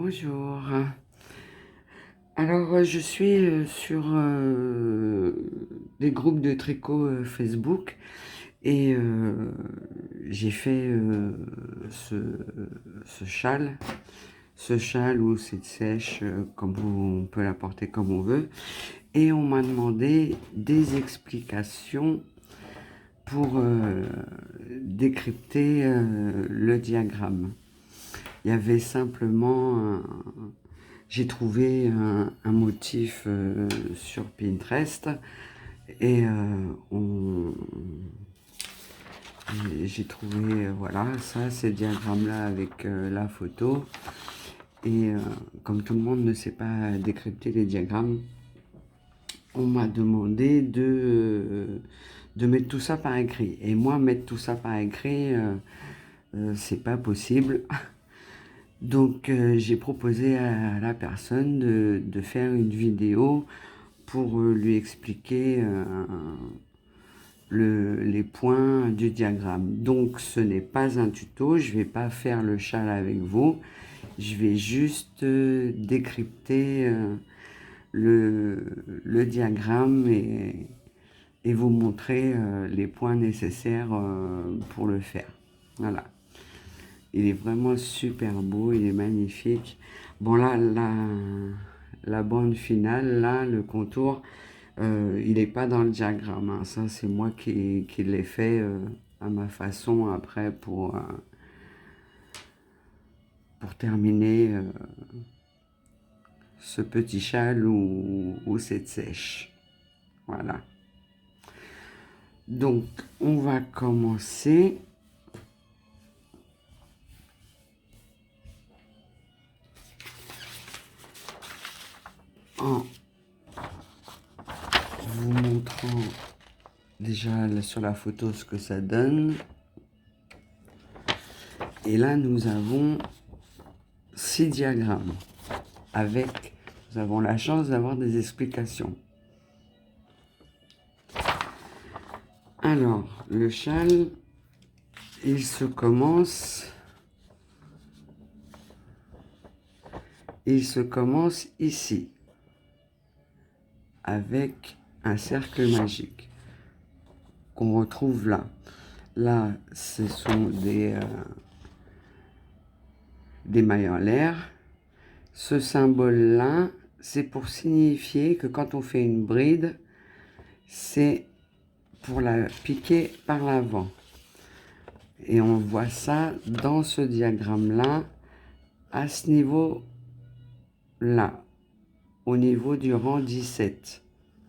Bonjour. Alors, je suis sur des groupes de tricot Facebook et j'ai fait ce, ce châle ou cette sèche, on peut la porter comme on veut. Et on m'a demandé des explications pour décrypter le diagramme. Il y avait simplement j'ai trouvé un motif sur Pinterest et j'ai trouvé, voilà, ça, ces diagrammes-là avec la photo. Et comme tout le monde ne sait pas décrypter les diagrammes, on m'a demandé de mettre tout ça par écrit. Et moi, mettre tout ça par écrit, c'est pas possible. Donc j'ai proposé à la personne de faire une vidéo pour lui expliquer les points du diagramme. Donc ce n'est pas un tuto, je ne vais pas faire le châle avec vous, je vais juste décrypter le diagramme et vous montrer les points nécessaires pour le faire. Voilà. Il est vraiment super beau, il est magnifique. Bon là, la bande finale, là, le contour, il n'est pas dans le diagramme. Hein. Ça, c'est moi qui l'ai fait à ma façon après pour terminer ce petit châle ou cette sèche. Voilà. Donc, on va commencer. En vous montrant déjà là, sur la photo ce que ça donne. Et là, nous avons 6 diagrammes. Nous avons la chance d'avoir des explications. Alors, le châle, il se commence ici, avec un cercle magique qu'on retrouve là. Là, ce sont des mailles en l'air. Ce symbole-là, c'est pour signifier que quand on fait une bride, c'est pour la piquer par l'avant. Et on voit ça dans ce diagramme-là, à ce niveau-là, au niveau du rang 17.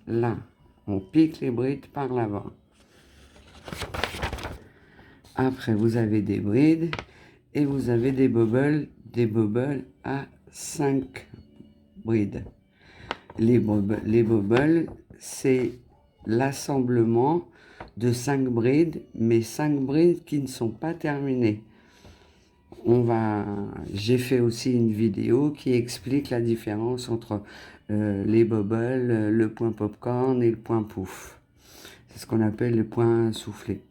Là, on pique les brides par l'avant. Après, vous avez des brides et vous avez des bobbles à 5 brides. Les bobbles, c'est l'assemblement de 5 brides, mais 5 brides qui ne sont pas terminées. J'ai fait aussi une vidéo qui explique la différence entre les bobbles, le point popcorn et le point pouf. C'est ce qu'on appelle le point soufflé.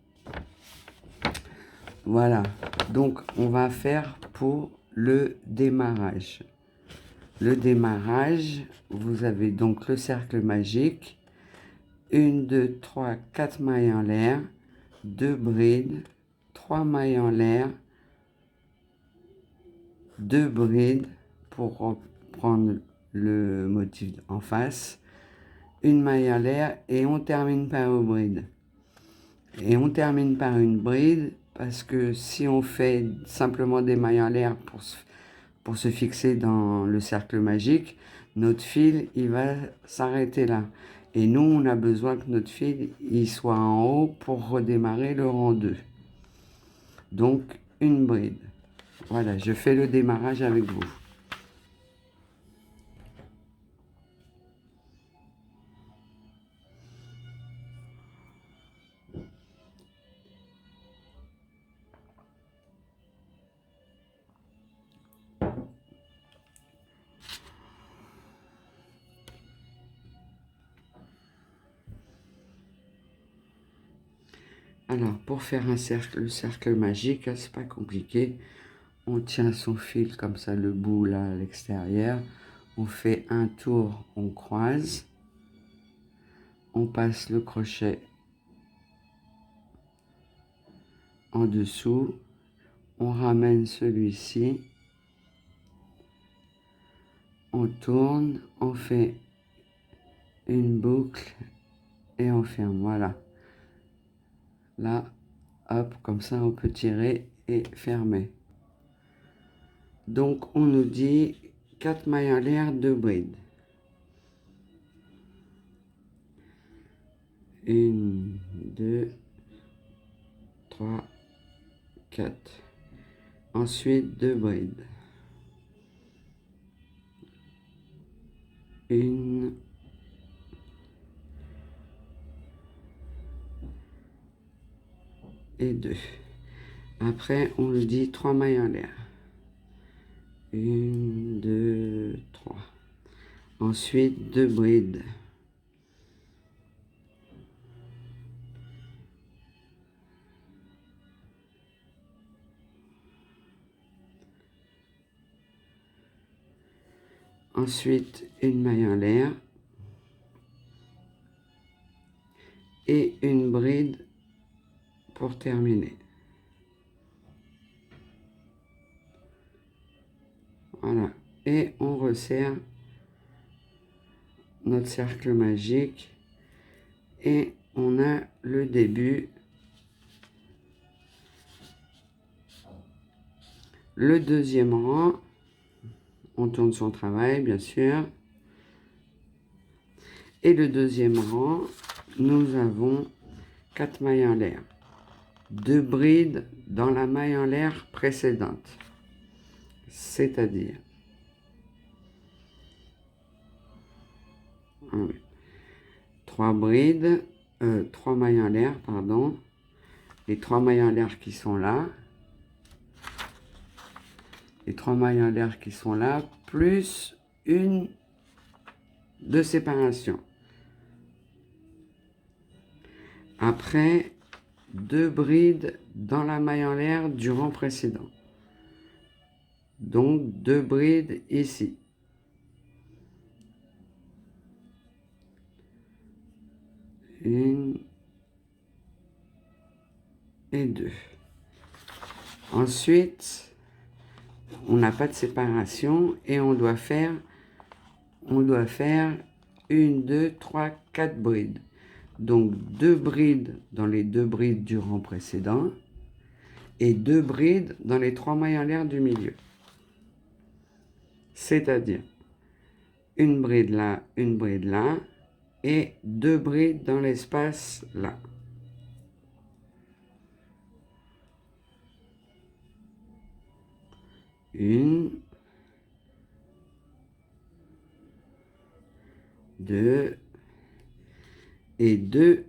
Voilà, donc on va faire pour le démarrage. Le démarrage, vous avez donc le cercle magique, 1, 2, 3, 4 mailles en l'air, 2 brides, 3 mailles en l'air, 2 brides pour reprendre le motif en face, une maille en l'air et on termine par une bride. Et on termine par une bride parce que si on fait simplement des mailles en l'air pour se fixer dans le cercle magique, notre fil il va s'arrêter là. Et nous, on a besoin que notre fil il soit en haut pour redémarrer le rang 2. Donc, une bride. Voilà, je fais le démarrage avec vous. Alors, pour faire le cercle magique, c'est pas compliqué. on tient son fil comme ça, le bout là à l'extérieur, on fait un tour, on croise, on passe le crochet en dessous, on ramène celui-ci, on tourne, on fait une boucle et on ferme, voilà. Là, hop, comme ça on peut tirer et fermer. Donc on nous dit 4 mailles en l'air, 2 brides. 1, 2, 3, 4. Ensuite 2 brides. 1, et 2. Après on nous dit 3 mailles en l'air. 1, 2, 3. Ensuite 2 brides. Ensuite une maille en l'air et une bride pour terminer. Voilà, et on resserre notre cercle magique et on a le début. Le deuxième rang, on tourne son travail bien sûr. Et le deuxième rang, nous avons 4 mailles en l'air. 2 brides dans la maille en l'air précédente. C'est-à-dire 3 brides, 3 mailles en l'air, pardon. Les 3 mailles en l'air qui sont là. Les 3 mailles en l'air qui sont là, plus une de séparation. Après, 2 brides dans la maille en l'air du rang précédent. Donc 2 brides ici. Une et 2. Ensuite, on n'a pas de séparation et on doit faire 1, 2, 3, 4 brides. Donc 2 brides dans les 2 brides du rang précédent et 2 brides dans les 3 mailles en l'air du milieu. C'est-à-dire une bride là et 2 brides dans l'espace là. Une, 2 et 2.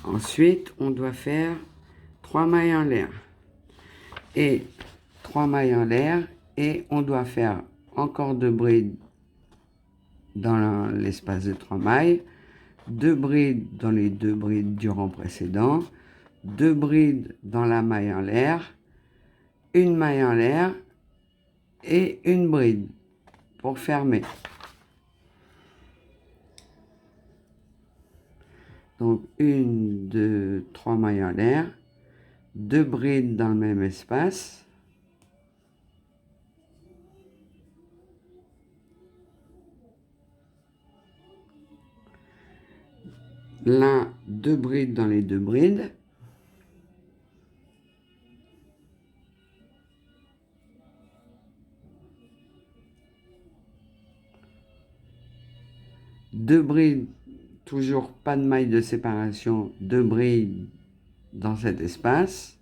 Ensuite, on doit faire 3 mailles en l'air et 3 mailles en l'air et on doit faire encore 2 brides dans l'espace de 3 mailles, 2 brides dans les 2 brides du rang précédent, 2 brides dans la maille en l'air, une maille en l'air et une bride pour fermer. Donc 1, 2, 3 mailles en l'air, 2 brides dans le même espace, là 2 brides dans les 2 brides, deux brides, toujours pas de maille de séparation, 2 brides dans cet espace,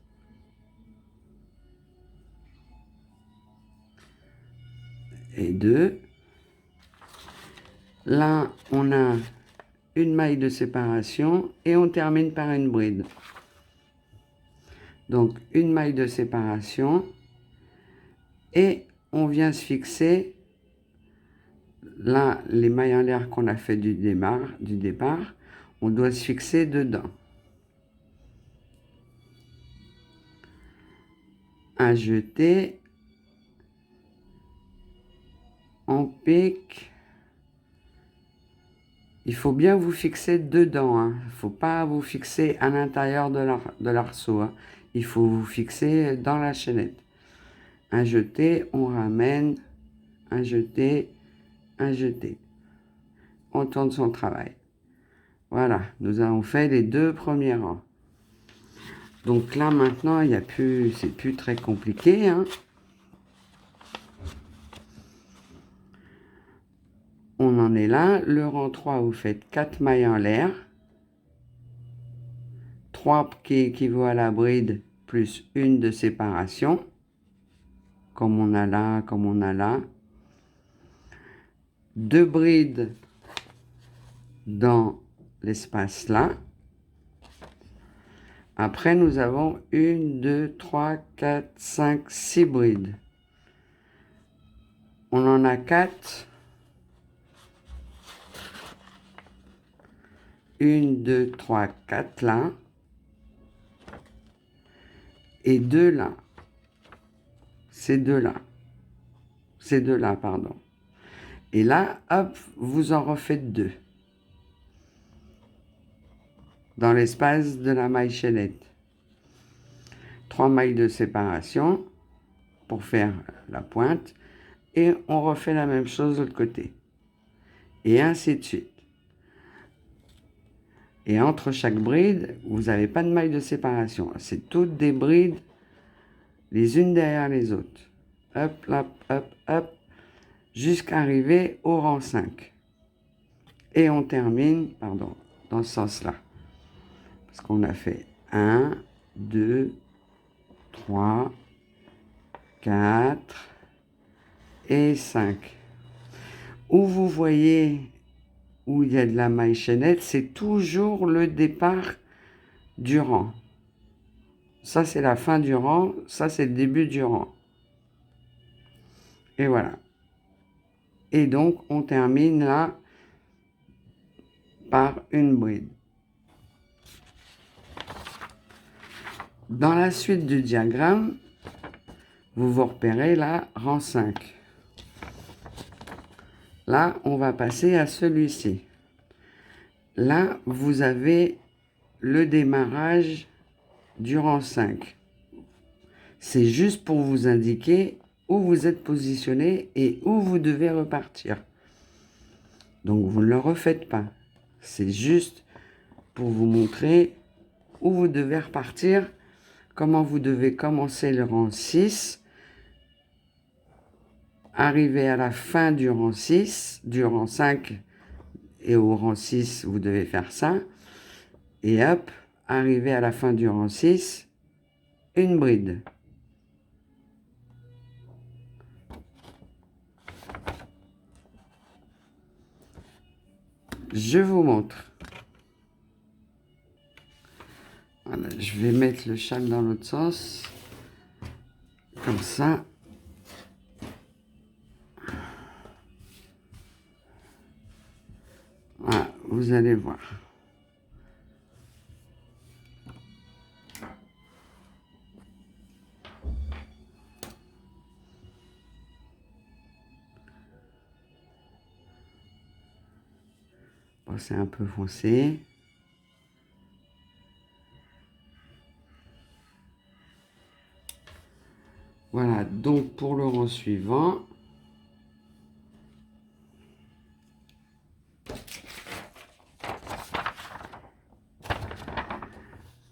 et 2. Là, on a une maille de séparation et on termine par une bride. Donc, une maille de séparation et on vient se fixer, là, les mailles en l'air qu'on a fait du départ, on doit se fixer dedans. Un jeté, on pique. Il faut bien vous fixer dedans, hein. Il ne faut pas vous fixer à l'intérieur de l'arceau, hein. Il faut vous fixer dans la chaînette. Un jeté, on ramène, un jeté, un jeté. On tourne son travail. Voilà, nous avons fait les 2 premiers rangs. Donc là maintenant, c'est plus très compliqué, hein. On en est là. Le rang 3, vous faites 4 mailles en l'air. 3 qui équivaut à la bride plus une de séparation. Comme on a là, comme on a là. 2 brides dans l'espace là. Après, nous avons 1, 2, 3, 4, 5, 6 brides. On en a 4. 1, 2, 3, 4 là. Et 2 là. Ces deux là. Ces deux là, pardon. Et là, hop, vous en refaites 2. Dans l'espace de la maille chaînette. 3 mailles de séparation pour faire la pointe. Et on refait la même chose de l'autre côté. Et ainsi de suite. Et entre chaque bride, vous n'avez pas de maille de séparation. C'est toutes des brides, les unes derrière les autres. Hop, hop, hop, hop, jusqu'à arriver au rang 5. Et on termine, pardon, dans ce sens-là. Parce qu'on a fait 1, 2, 3, 4 et 5. Où vous voyez où il y a de la maille chaînette, c'est toujours le départ du rang. Ça, c'est la fin du rang. Ça, c'est le début du rang. Et voilà. Et donc, on termine là par une bride. Dans la suite du diagramme, vous vous repérez là, rang 5. Là, on va passer à celui-ci. Là, vous avez le démarrage du rang 5. C'est juste pour vous indiquer où vous êtes positionné et où vous devez repartir. Donc, vous ne le refaites pas. C'est juste pour vous montrer où vous devez repartir, comment vous devez commencer le rang 6, arriver à la fin du rang 6, du rang 5, et au rang 6, vous devez faire ça. Et hop, arriver à la fin du rang 6, une bride. Je vous montre. Voilà, je vais mettre le châle dans l'autre sens. Comme ça. Voilà, vous allez voir. Bon, c'est un peu foncé. Voilà, donc pour le rang suivant,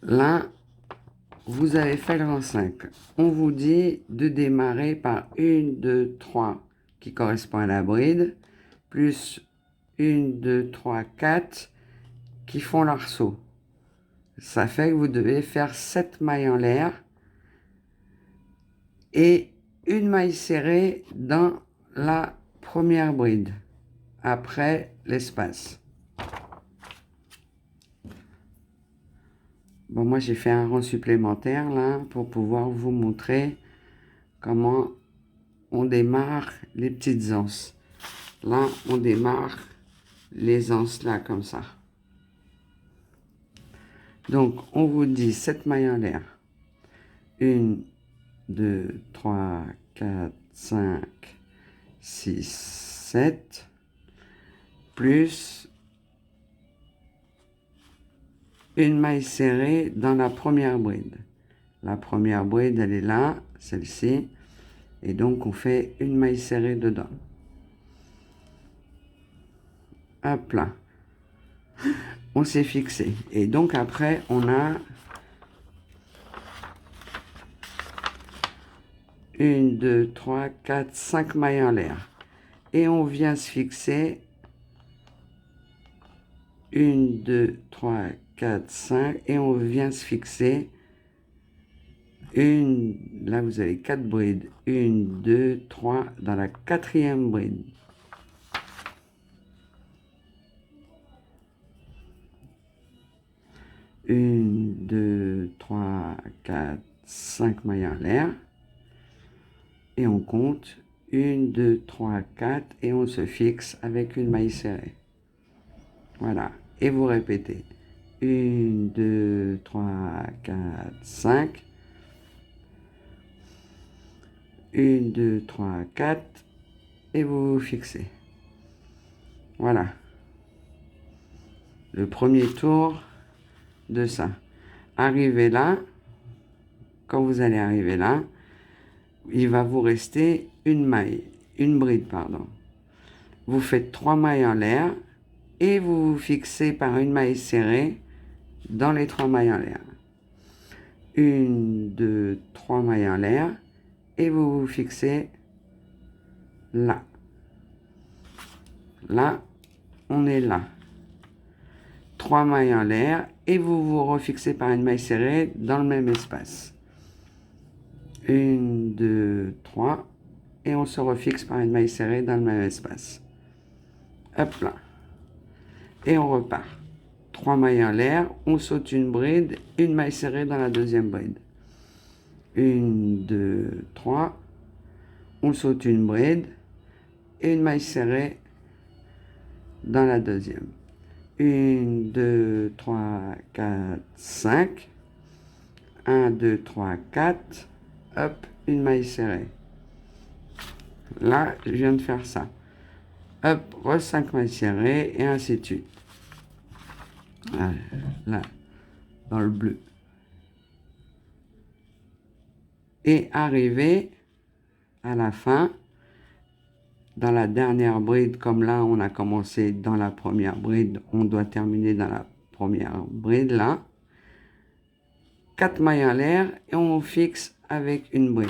là, vous avez fait le rang 5. On vous dit de démarrer par 1, 2, 3 qui correspond à la bride, plus 1, 2, 3, 4 qui font l'arceau. Ça fait que vous devez faire 7 mailles en l'air et une maille serrée dans la première bride, après l'espace. Bon, moi j'ai fait un rang supplémentaire là pour pouvoir vous montrer comment on démarre les petites anses. Là, on démarre les anses là, comme ça. Donc, on vous dit 7 mailles en l'air. 1, 2, 3, 4, 5, 6, 7. Plus une maille serrée dans la première bride. La première bride, elle est là, celle-ci. Et donc, on fait une maille serrée dedans. Hop là. On s'est fixé. Et donc, après, on a 1, 2, 3, 4, 5 mailles en l'air. Et on vient se fixer 1, 2, 3, 4, 5. Et on vient se fixer là vous avez 4 brides, 1, 2, 3, dans la quatrième bride. Une, 2, 3, 4, 5 mailles en l'air. Et on compte 1, 2, 3, 4 et on se fixe avec une maille serrée. Voilà. Et vous répétez. 1, 2, 3, 4, 5. 1, 2, 3, 4 et vous vous fixez. Voilà. Le premier tour de ça. Arrivez là. Quand vous allez arriver là, il va vous rester une maille, une bride, pardon. Vous faites 3 mailles en l'air et vous vous fixez par une maille serrée dans les 3 mailles en l'air. 1, 2, 3 mailles en l'air et vous vous fixez là. Là, on est là. 3 mailles en l'air et vous vous refixez par une maille serrée dans le même espace. 1, 2, 3 et on se refixe par une maille serrée dans le même espace. Hop là. Et on repart. 3 mailles en l'air, on saute une bride, une maille serrée dans la deuxième bride. 1, 2, 3, on saute une bride et une maille serrée dans la deuxième. 1, 2, 3, 4, 5. 1, 2, 3, 4. Hop, une maille serrée. Là, je viens de faire ça. Hop, 5 mailles serrées et ainsi de suite. Là, dans le bleu. Et arriver à la fin, dans la dernière bride, comme là, on a commencé dans la première bride, on doit terminer dans la première bride, là. 4 mailles en l'air et on fixe avec une bride.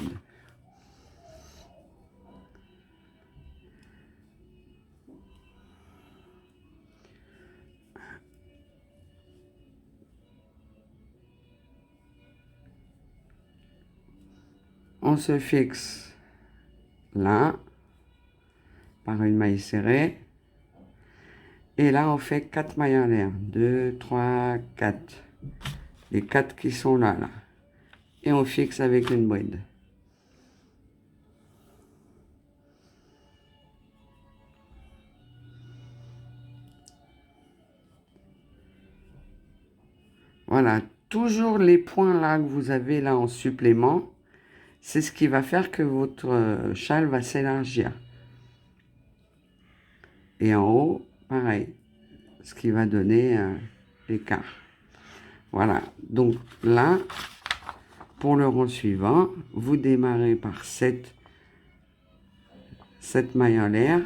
On se fixe là, par une maille serrée. Et là, on fait 4 mailles en l'air. 2, 3, 4. Les 4 qui sont là, là. Et on fixe avec une bride. Voilà, toujours les points là que vous avez là en supplément, c'est ce qui va faire que votre châle va s'élargir. Et en haut, pareil, ce qui va donner l'écart. Voilà, donc là, pour le rang suivant, vous démarrez par 7 mailles en l'air.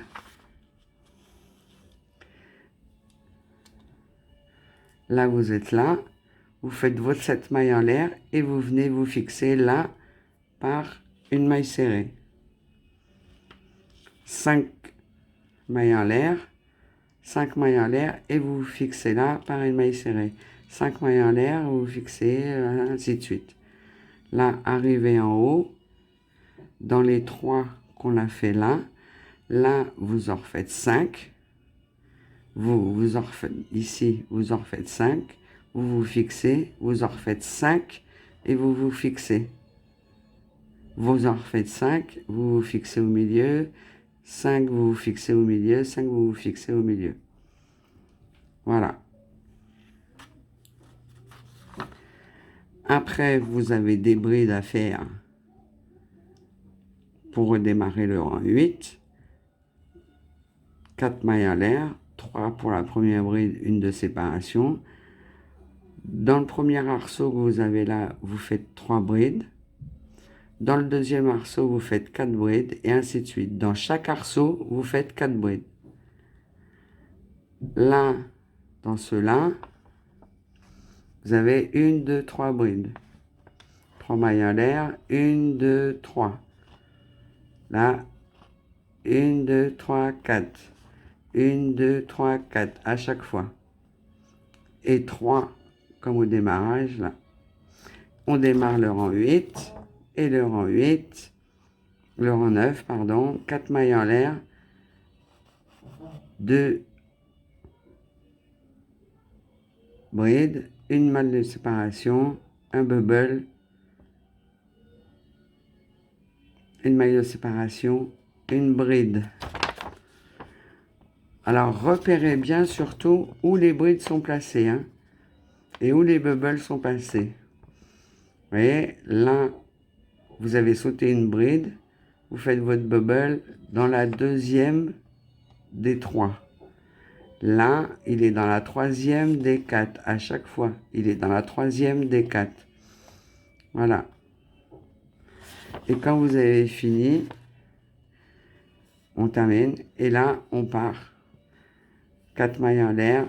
Là, vous êtes là. Vous faites votre 7 mailles en l'air et vous venez vous fixer là par une maille serrée. 5 mailles en l'air, 5 mailles en l'air et vous vous fixez là par une maille serrée. 5 mailles en l'air, vous vous fixez, ainsi de suite. Là, arrivez en haut, dans les 3 qu'on a fait là, vous en refaites 5. Vous en refaites ici, vous en refaites 5. Vous vous fixez, vous en refaites 5 et vous vous fixez. vous en refaites 5, vous vous fixez au milieu, 5, vous vous fixez au milieu, 5, vous vous fixez au milieu. Voilà. Après, vous avez des brides à faire pour redémarrer le rang 8. 4 mailles à l'air, 3 pour la première bride, une de séparation. Dans le premier arceau que vous avez là, vous faites 3 brides. Dans le deuxième arceau, vous faites 4 brides et ainsi de suite. Dans chaque arceau, vous faites 4 brides. Là, dans ceux-là, vous avez 1, 2, 3 brides. 3 mailles à l'air, 1, 2, 3. Là, 1, 2, 3, 4. 1, 2, 3, 4 à chaque fois. Et 3 comme au démarrage, là. On démarre le rang 8 et le rang 8, le rang 9, pardon, 4 mailles en l'air, 2 brides, une maille de séparation, un bubble, une maille de séparation, une bride. Alors repérez bien surtout où les brides sont placées, hein, et où les bubbles sont passés. Vous voyez, là, vous avez sauté une bride, vous faites votre bubble dans la deuxième des 3. Là, il est dans la troisième des 4 à chaque fois. Il est dans la troisième des 4. Voilà. Et quand vous avez fini, on termine. Et là, on part. 4 mailles en l'air.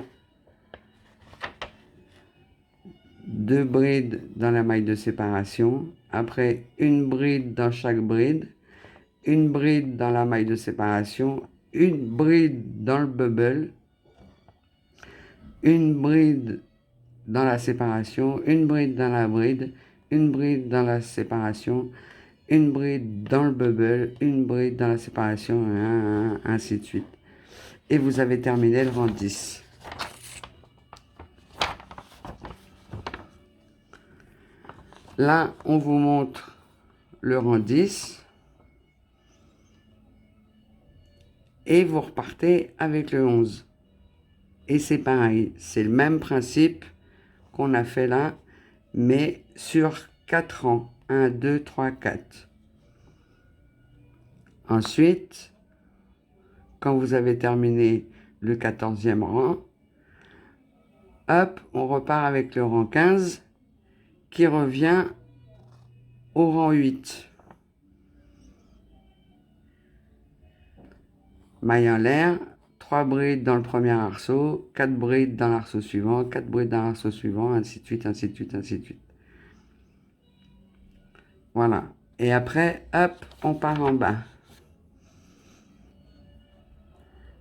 2 brides dans la maille de séparation. Après, une bride dans chaque bride. Une bride dans la maille de séparation. Une bride dans le bubble. Une bride dans la séparation, une bride dans la bride, une bride dans la séparation, une bride dans le bubble, une bride dans la séparation, ainsi de suite. Et vous avez terminé le rang 10. Là, on vous montre le rang 10. Et vous repartez avec le 11. Et c'est pareil, c'est le même principe qu'on a fait là, mais sur 4 rangs. 1, 2, 3, 4. Ensuite, quand vous avez terminé le 14e rang, hop, on repart avec le rang 15 qui revient au rang 8. Maille en l'air, 3 brides dans le premier arceau, 4 brides dans l'arceau suivant, 4 brides dans l'arceau suivant, ainsi de suite, ainsi de suite, ainsi de suite. Voilà. Et après, hop, on part en bas.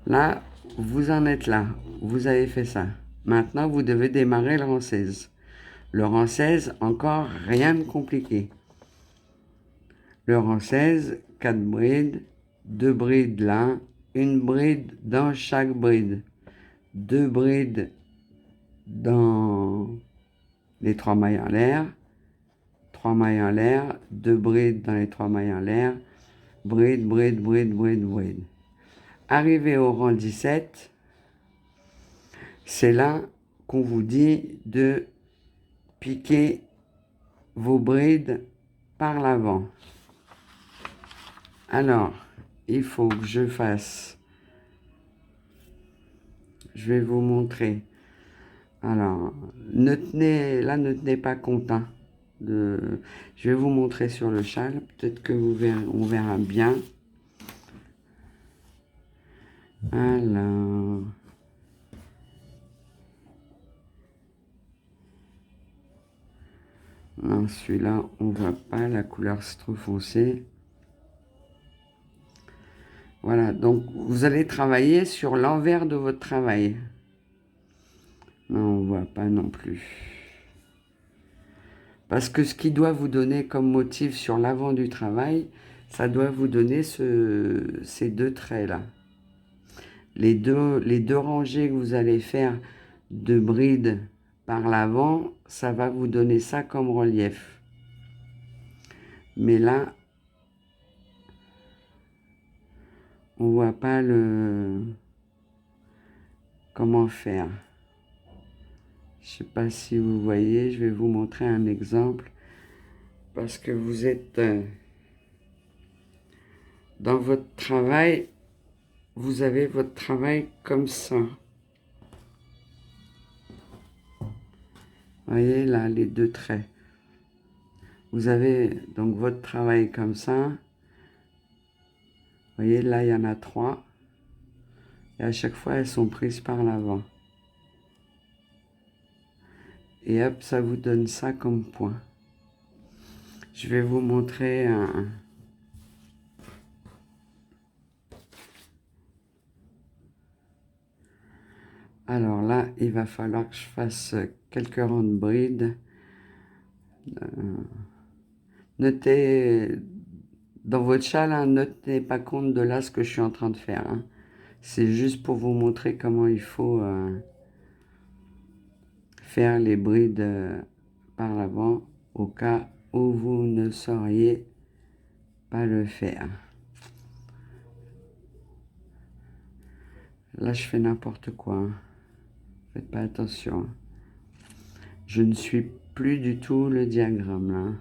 Là, vous en êtes là. Vous avez fait ça. Maintenant, vous devez démarrer le rang 16. Le rang 16, encore rien de compliqué. Le rang 16, 4 brides, 2 brides là, une bride dans chaque bride. 2 brides dans les 3 mailles en l'air. 3 mailles en l'air, 2 brides dans les 3 mailles en l'air. Bride, bride, bride, bride, bride. Arrivé au rang 17, c'est là qu'on vous dit de piquer vos brides par l'avant. Alors, il faut que je fasse, je vais vous montrer. Alors, ne tenez pas compte, hein, je vais vous montrer sur le châle, peut-être que on verra bien. Alors, non, celui-là, on voit pas, la couleur c'est trop foncé. Voilà, donc vous allez travailler sur l'envers de votre travail. Non, on ne voit pas non plus. Parce que ce qui doit vous donner comme motif sur l'avant du travail, ça doit vous donner ces deux traits-là. Les deux rangées que vous allez faire de brides par l'avant, ça va vous donner ça comme relief. Mais là, on voit pas le comment faire. Je sais pas si vous voyez, je vais vous montrer un exemple parce que vous êtes dans votre travail, vous avez votre travail comme ça. Vous voyez là les deux traits. Vous avez donc votre travail comme ça. Vous voyez là il y en a 3. Et à chaque fois elles sont prises par l'avant. Et hop, ça vous donne ça comme point. Je vais vous montrer un... Alors là, il va falloir que je fasse quelques rangs de bride. Notez dans votre châle, hein, ne tenez pas compte de là ce que je suis en train de faire. Hein. C'est juste pour vous montrer comment il faut faire les brides par l'avant au cas où vous ne sauriez pas le faire. Là, je fais n'importe quoi. Hein. Faites pas attention. Hein. Je ne suis plus du tout le diagramme là.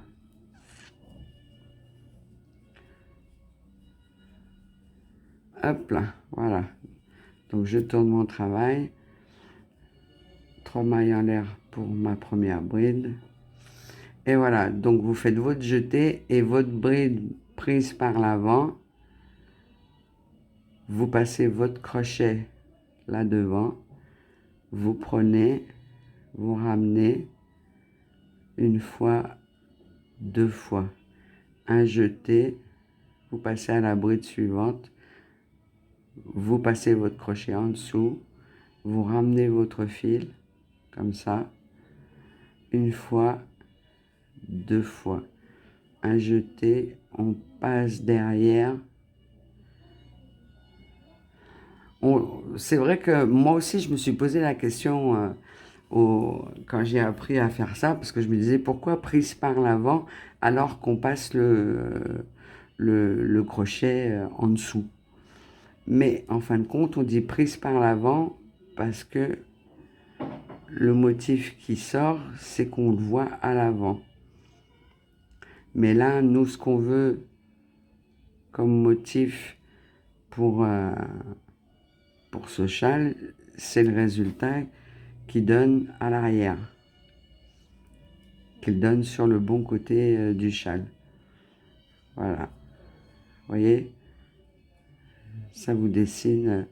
Hop là, voilà. Donc je tourne mon travail. 3 mailles en l'air pour ma première bride. Et voilà, donc vous faites votre jeté et votre bride prise par l'avant. Vous passez votre crochet là devant. Vous prenez, vous ramenez une fois, 2 fois. Un jeté, vous passez à la bride suivante. Vous passez votre crochet en dessous. Vous ramenez votre fil, comme ça. Une fois, 2 fois. Un jeté, on passe derrière. C'est vrai que moi aussi, je me suis posé la question quand j'ai appris à faire ça, parce que je me disais, pourquoi prise par l'avant alors qu'on passe le crochet en dessous. Mais en fin de compte, on dit prise par l'avant parce que le motif qui sort, c'est qu'on le voit à l'avant. Mais là, nous, ce qu'on veut comme motif pour ce châle, c'est le résultat qu'il donne à l'arrière, qu'il donne sur le bon côté du châle. Voilà. Vous voyez, ça vous dessine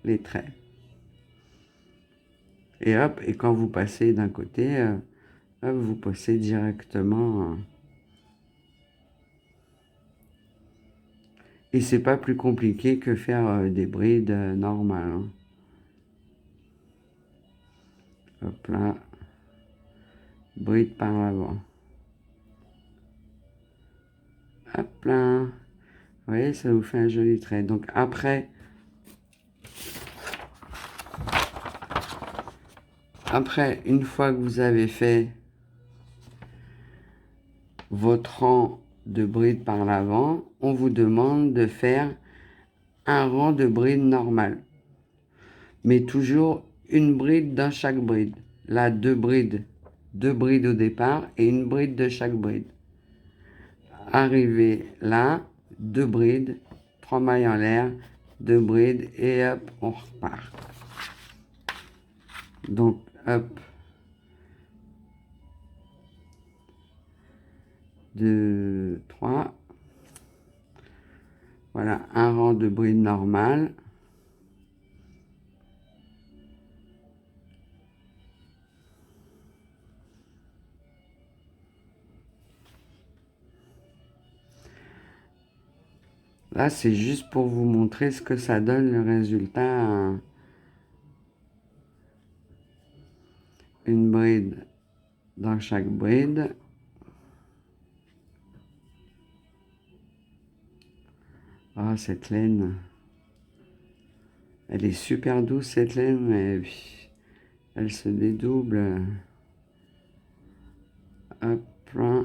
les traits. Et hop, et quand vous passez d'un côté, hop, vous passez directement. Et c'est pas plus compliqué que faire des brides normales. Hein. Hop là. Bride par l'avant. Hop là. Vous voyez, ça vous fait un joli trait. Donc après, une fois que vous avez fait votre rang de bride par l'avant, on vous demande de faire un rang de bride normal. Mais toujours une bride dans chaque bride. Là, 2 brides. 2 brides au départ et une bride de chaque bride. Arrivé là, 2 brides, 3 mailles en l'air, 2 brides et hop, on repart. Donc, hop, 2, 3. Voilà, un rang de bride normal. Là, c'est juste pour vous montrer ce que ça donne le résultat. Une bride dans chaque bride. Ah, cette laine. Elle est super douce, cette laine, mais elle se dédouble. Hop là.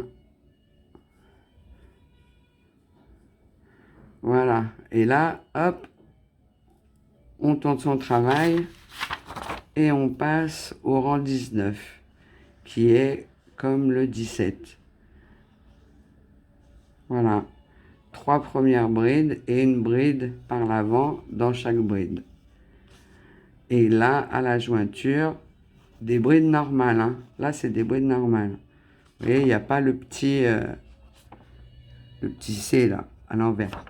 Voilà. Et là, hop, on tourne son travail et on passe au rang 19, qui est comme le 17. Voilà, 3 premières brides et une bride par l'avant dans chaque bride. Et là, à la jointure, des brides normales. Hein. Là, c'est des brides normales. Vous voyez, il n'y a pas le petit C là, à l'envers.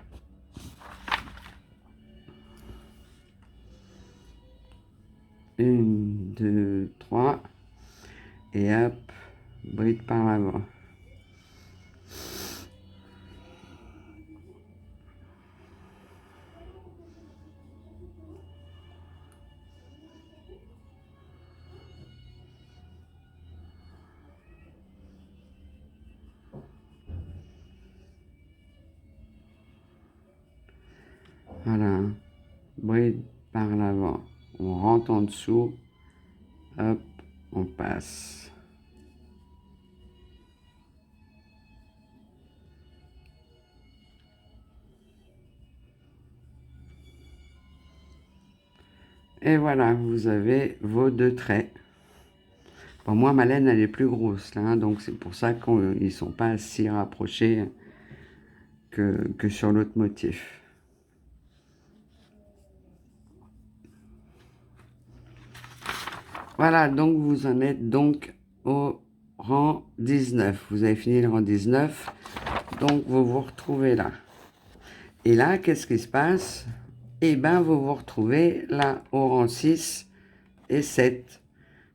Une, deux, trois. Et hop, bride par l'avant. Voilà, bride par l'avant. On rentre en dessous. Hop, on passe. Et voilà, vous avez vos 2 traits. Bon, moi, ma laine, elle est plus grosse, là, hein, donc c'est pour ça qu'ils ne sont pas si rapprochés que sur l'autre motif. Voilà, donc vous en êtes donc au rang 19. Vous avez fini le rang 19, donc vous vous retrouvez là. Et là, qu'est-ce qui se passe? Eh bien, vous vous retrouvez là au rang 6 et 7.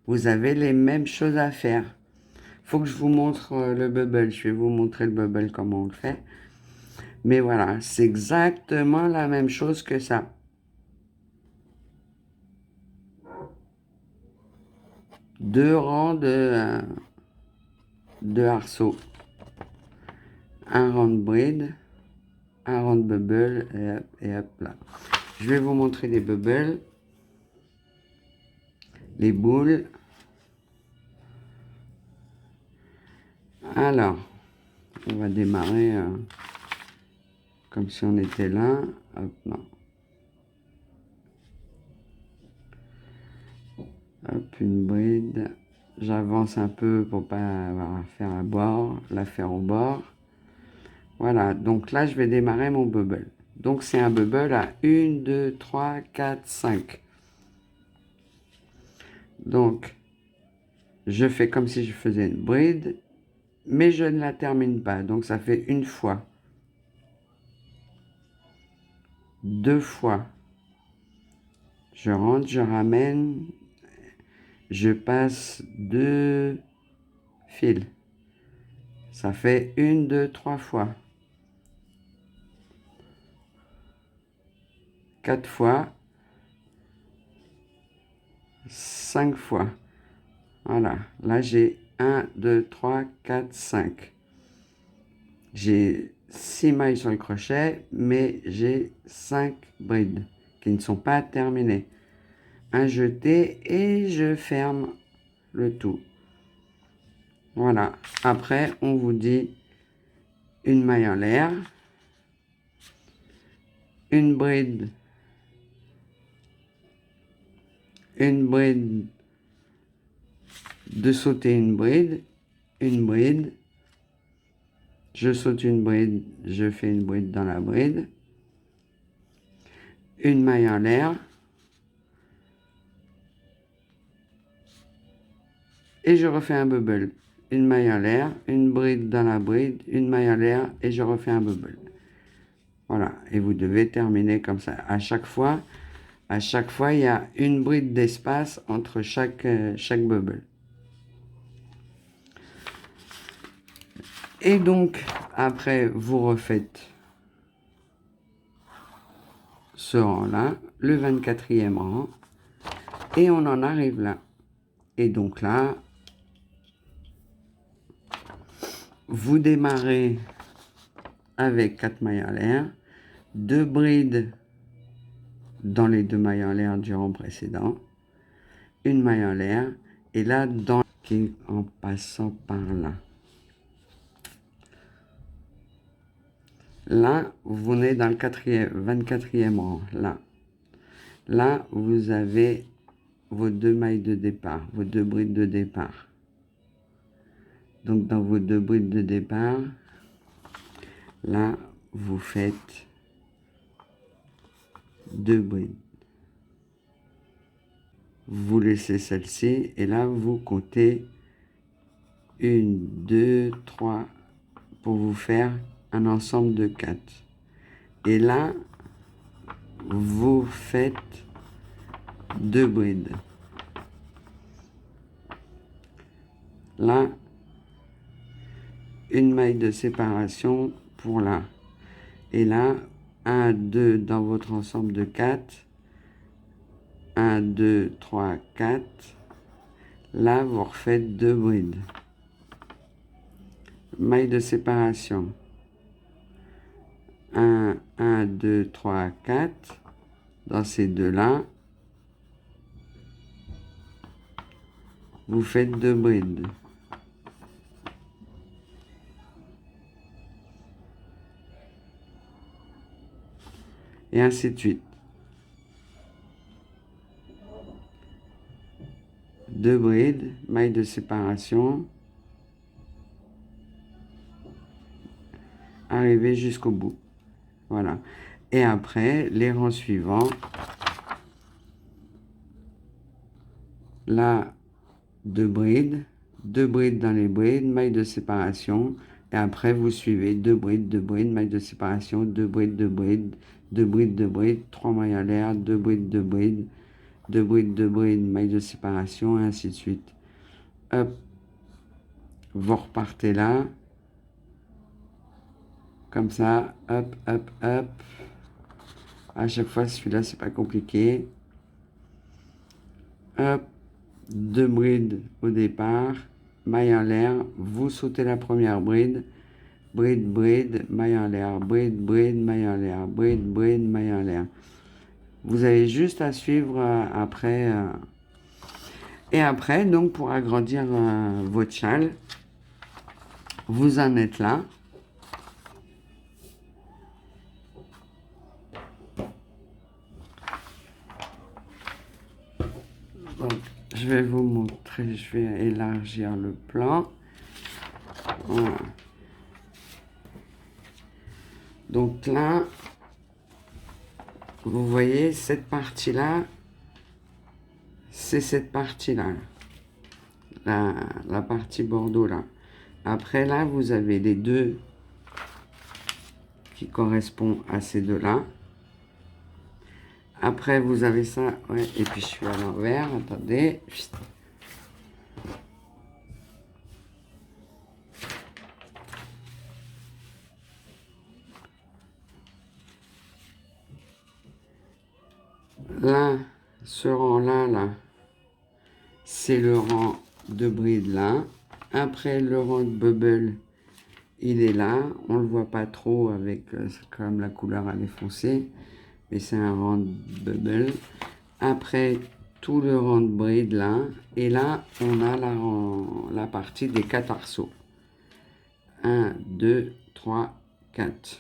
Vous avez les mêmes choses à faire. Faut que je vous montre le bubble. Je vais vous montrer le bubble, comment on le fait. Mais voilà, c'est exactement la même chose que ça. Deux rangs de arceaux. Un rang de bride, un rang de bubble, et hop là. Je vais vous montrer les bubbles, les boules. Alors, on va démarrer comme si on était là. Hop, non. Hop, une bride. J'avance un peu pour pas avoir à faire à bord, la faire au bord. Voilà, donc là, je vais démarrer mon bubble. Donc, c'est un bubble à 1, 2, 3, 4, 5. Donc, je fais comme si je faisais une bride, mais je ne la termine pas. Donc, ça fait une fois, deux fois. Je rentre, je ramène, je passe 2 fils. Ça fait 1, 2, 3 fois. 4 fois. 5 fois. Voilà. Là, j'ai 1, 2, 3, 4, 5. J'ai 6 mailles sur le crochet, mais j'ai 5 brides qui ne sont pas terminées. Un jeté et je ferme le tout. Voilà. Après, on vous dit une maille en l'air, une bride, de sauter une bride, je saute une bride, je fais une bride dans la bride, une maille en l'air, et je refais un bubble. Une maille en l'air, une bride dans la bride, une maille en l'air, et je refais un bubble. Voilà, et vous devez terminer comme ça. À chaque fois, il y a une bride d'espace entre chaque bubble. Et donc, après, vous refaites ce rang-là, le 24e rang, et on en arrive là. Et donc là, vous démarrez avec 4 mailles en l'air, 2 brides dans les 2 mailles en l'air du rang précédent, une maille en l'air, et là, en passant par là. Là, vous venez dans le 24e rang, là. Là, vous avez vos 2 mailles de départ, vos 2 brides de départ. Donc, dans vos 2 brides de départ, là, vous faites 2 brides. Vous laissez celle-ci et là, vous comptez 1, 2, 3 pour vous faire un ensemble de 4. Et là, vous faites 2 brides. Là, une maille de séparation pour là. Et là, 1, 2 dans votre ensemble de 4. 1, 2, 3, 4. Là, vous refaites 2 brides. Maille de séparation. 1, 1, 2, 3, 4. Dans ces deux-là, vous faites 2 brides. Et ainsi de suite. 2 brides, maille de séparation, arriver jusqu'au bout. Voilà. Et après, les rangs suivants, là, 2 brides dans les brides, maille de séparation, et après vous suivez 2 brides, maille de séparation, 2 brides, 2 brides, 2 brides, 2 brides, 3 mailles à l'air, 2 brides, 2 brides, 2 brides, 2 brides, maille de séparation, et ainsi de suite. Hop, vous repartez là, comme ça, hop, hop, hop. À chaque fois, celui-là, c'est pas compliqué. Hop, 2 brides au départ, maille en l'air, vous sautez la première bride, bride, bride, maille en l'air, bride, bride, maille en l'air, bride, bride, maille en l'air. Vous avez juste à suivre après. Et après, donc, pour agrandir votre châle, vous en êtes là. Donc, je vais vous montrer, je vais élargir le plan. Voilà. Donc là, vous voyez, cette partie-là, c'est cette partie-là, la partie bordeaux là. Après là, vous avez les deux qui correspondent à ces deux-là. Après, vous avez ça, ouais, et puis je suis à l'envers, attendez. Là, ce rang-là, là, c'est le rang de bride là. Après, le rang de bubble, il est là. On le voit pas trop avec, comme la couleur elle est foncée, mais c'est un rang de bubble. Après, tout le rang de bride là. Et là, on a la partie des 4 arceaux. 1, 2, 3, 4.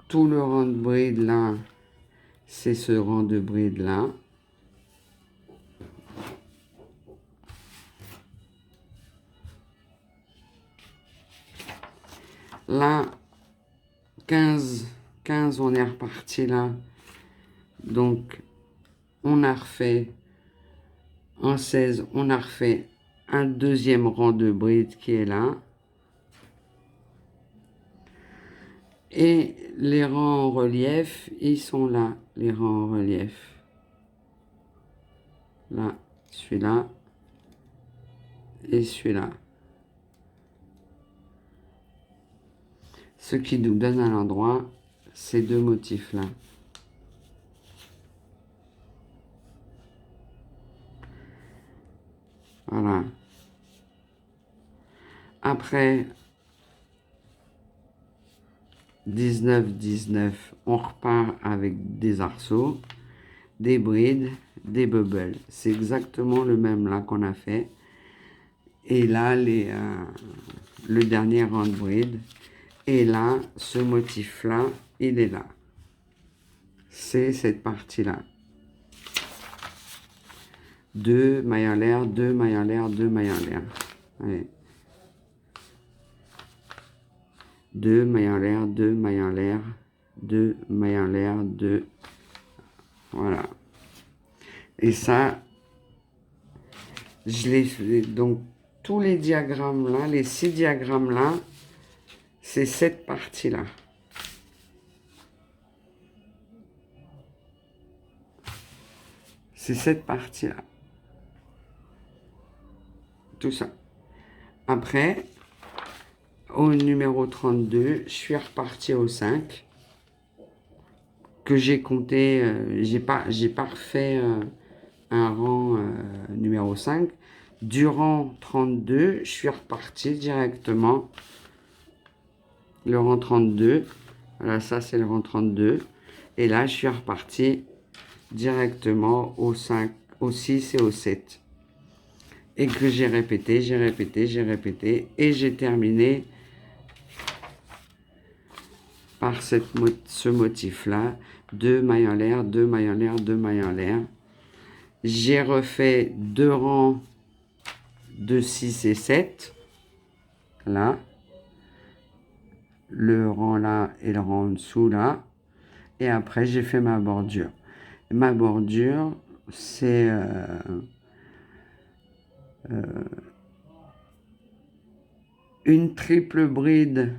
Tout le rang de bride là, c'est ce rang de bride là. Là, 15, on est reparti là. Donc, on a refait, en 16, on a refait un deuxième rang de bride qui est là. Et les rangs en relief, ils sont là, les rangs en relief. Là, celui-là et celui-là. Ce qui nous donne à l'endroit ces deux motifs-là. Voilà. Après 19, 19, on repart avec des arceaux, des brides, des bubbles. C'est exactement le même là qu'on a fait. Et là, le dernier rang de bride. Et là, ce motif-là, il est là. c'est cette partie-là. 2 mailles en l'air, 2 mailles en l'air, 2 mailles en l'air. Allez. 2 mailles en l'air, 2 mailles en l'air, 2 mailles en l'air, 2. Voilà. Et ça, je l'ai fait. Donc, tous les diagrammes là, les 6 diagrammes là, c'est cette partie-là. C'est cette partie-là. Tout ça. Après, au numéro 32, je suis reparti au 5. Que j'ai compté, j'ai pas refait un rang numéro 5. Du rang 32, je suis reparti directement. Le rang 32. Voilà, ça c'est le rang 32. Et là, je suis reparti directement au 5, au 6 et au 7. Et que j'ai répété, j'ai répété, j'ai répété. Et j'ai terminé par ce motif-là. 2 mailles en l'air, 2 mailles en l'air, 2 mailles en l'air. J'ai refait 2 rangs de 6 et 7. Là. Le rang là et le rang en dessous là. Et après, j'ai fait ma bordure. Ma bordure, c'est une triple bride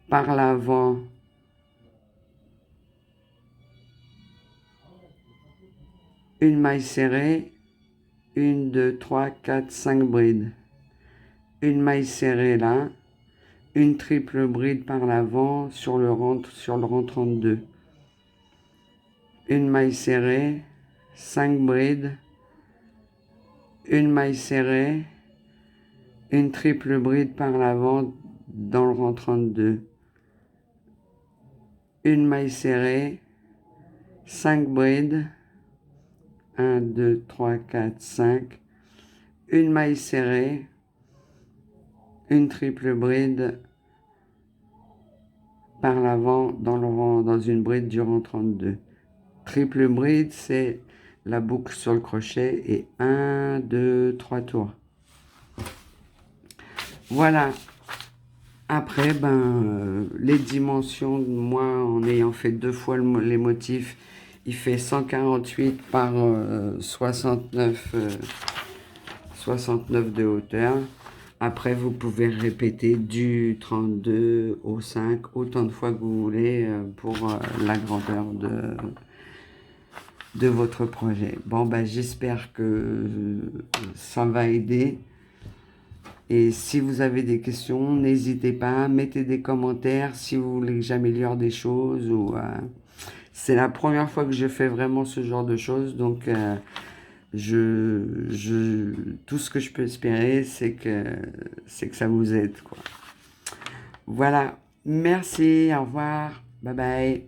par l'avant, une maille serrée, 1, 2, 3, 4, 5 brides. Une maille serrée là, une triple bride par l'avant sur le rang 32. Une maille serrée, 5 brides, une maille serrée, une triple bride par l'avant dans le rang 32. Une maille serrée, 5 brides, 1, 2, 3, 4, 5. Une maille serrée, une triple bride par l'avant dans une bride du rang 32. Triple bride, c'est la boucle sur le crochet et 1, 2, 3 tours. Voilà. Après, les dimensions, moi, en ayant fait 2 fois les motifs, il fait 148 par 69 de hauteur. Après, vous pouvez répéter du 32 au 5 autant de fois que vous voulez pour la grandeur de votre projet. Bon, j'espère que ça va aider. Et si vous avez des questions, n'hésitez pas, mettez des commentaires si vous voulez que j'améliore des choses. C'est la première fois que je fais vraiment ce genre de choses, donc tout ce que je peux espérer, c'est que ça vous aide, quoi. Voilà, merci, au revoir, bye bye.